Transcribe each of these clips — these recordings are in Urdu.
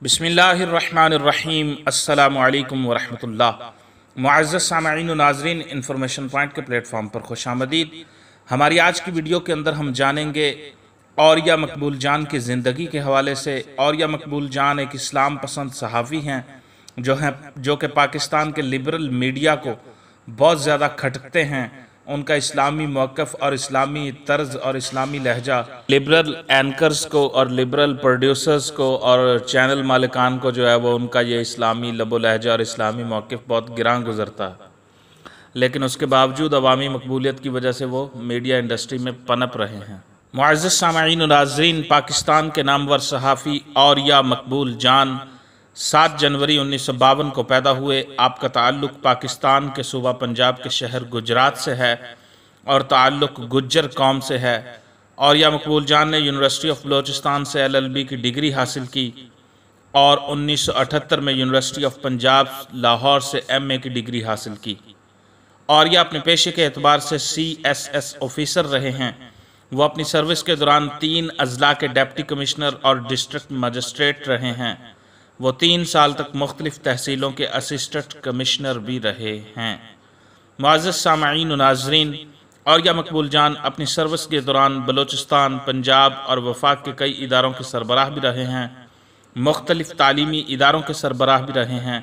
بسم اللہ الرحمن الرحیم۔ السلام علیکم ورحمۃ اللہ۔ معزز سامعین و ناظرین، انفارمیشن پوائنٹ کے پلیٹ فارم پر خوش آمدید۔ ہماری آج کی ویڈیو کے اندر ہم جانیں گے اوریا مقبول جان کی زندگی کے حوالے سے۔ اوریا مقبول جان ایک اسلام پسند صحافی ہیں جو کہ پاکستان کے لبرل میڈیا کو بہت زیادہ کھٹکتے ہیں۔ ان کا اسلامی موقف اور اسلامی طرز اور اسلامی لہجہ لبرل اینکرز کو اور لبرل پروڈیوسرز کو اور چینل مالکان کو جو ہے وہ ان کا یہ اسلامی لب و لہجہ اور اسلامی موقف بہت گراں گزرتا ہے، لیکن اس کے باوجود عوامی مقبولیت کی وجہ سے وہ میڈیا انڈسٹری میں پنپ رہے ہیں۔ معزز سامعین و ناظرین، پاکستان کے نامور صحافی اوریا مقبول جان 7 جنوری 1952 کو پیدا ہوئے۔ آپ کا تعلق پاکستان کے صوبہ پنجاب کے شہر گجرات سے ہے اور تعلق گجر قوم سے ہے۔ اوریا مقبول جان نے یونیورسٹی آف بلوچستان سے LLB کی ڈگری حاصل کی اور 1978 میں یونیورسٹی آف پنجاب لاہور سے MA کی ڈگری حاصل کی۔ اوریا اپنے پیشے کے اعتبار سے CSS آفیسر رہے ہیں۔ وہ اپنی سروس کے دوران 3 اضلاع کے ڈپٹی کمشنر اور ڈسٹرکٹ مجسٹریٹ رہے ہیں۔ وہ 3 سال تک مختلف تحصیلوں کے اسسٹنٹ کمشنر بھی رہے ہیں۔ معزز سامعین و ناظرین، اوریا مقبول جان اپنی سروس کے دوران بلوچستان، پنجاب اور وفاق کے کئی اداروں کے سربراہ بھی رہے ہیں۔ مختلف تعلیمی اداروں کے سربراہ بھی رہے ہیں۔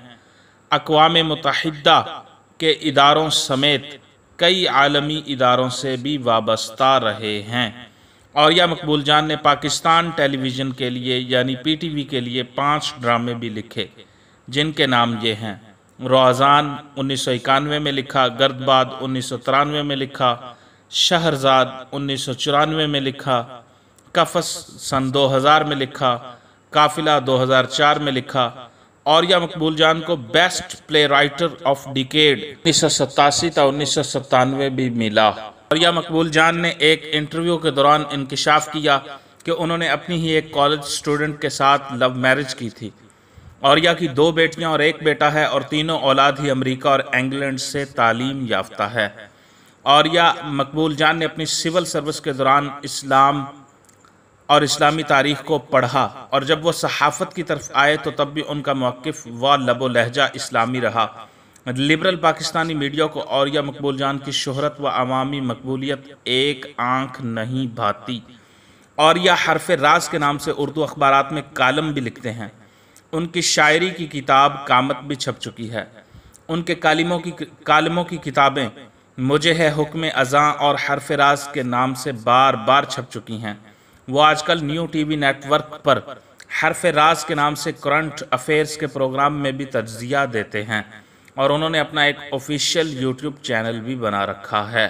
اقوام متحدہ کے اداروں سمیت کئی عالمی اداروں سے بھی وابستہ رہے ہیں۔ اوریا مقبول جان نے پاکستان ٹیلی ویژن کے لیے یعنی PTV کے لیے 5 ڈرامے بھی لکھے، جن کے نام یہ ہیں: روزان 1991 میں لکھا، گردباد 1993 میں لکھا، شہرزاد 1994 میں لکھا، قفس سن 2000 میں لکھا، قافلہ 2004 میں لکھا۔ اوریا مقبول جان کو best play writer of decade 1987 تا 1997 بھی ملا۔ اوریا مقبول جان نے ایک انٹرویو کے دوران انکشاف کیا کہ انہوں نے اپنی ہی ایک کالج سٹوڈنٹ کے ساتھ لو میرج کی تھی۔ اوریا کی 2 بیٹیاں اور 1 بیٹا ہے اور تینوں اولاد ہی امریکہ اور انگلینڈ سے تعلیم یافتہ ہے۔ اوریا مقبول جان نے اپنی سول سروس کے دوران اسلام اور اسلامی تاریخ کو پڑھا، اور جب وہ صحافت کی طرف آئے تو تب بھی ان کا موقف و لب و لہجہ اسلامی رہا۔ لبرل پاکستانی میڈیا کو اوریا مقبول جان کی شہرت و عوامی مقبولیت ایک آنکھ نہیں بھاتی۔ اوریا حرفراز کے نام سے اردو اخبارات میں کالم بھی لکھتے ہیں۔ ان کی شاعری کی کتاب قامت بھی چھپ چکی ہے۔ ان کے کالموں کی کتابیں مجھے ہے حکم ازاں اور حرفراز کے نام سے بار بار چھپ چکی ہیں۔ وہ آج کل نیو TV نیٹ ورک پر حرفراز کے نام سے کرنٹ افیئرز کے پروگرام میں بھی تجزیہ دیتے ہیں، اور انہوں نے اپنا ایک آفیشیل YouTube چینل بھی بنا رکھا ہے۔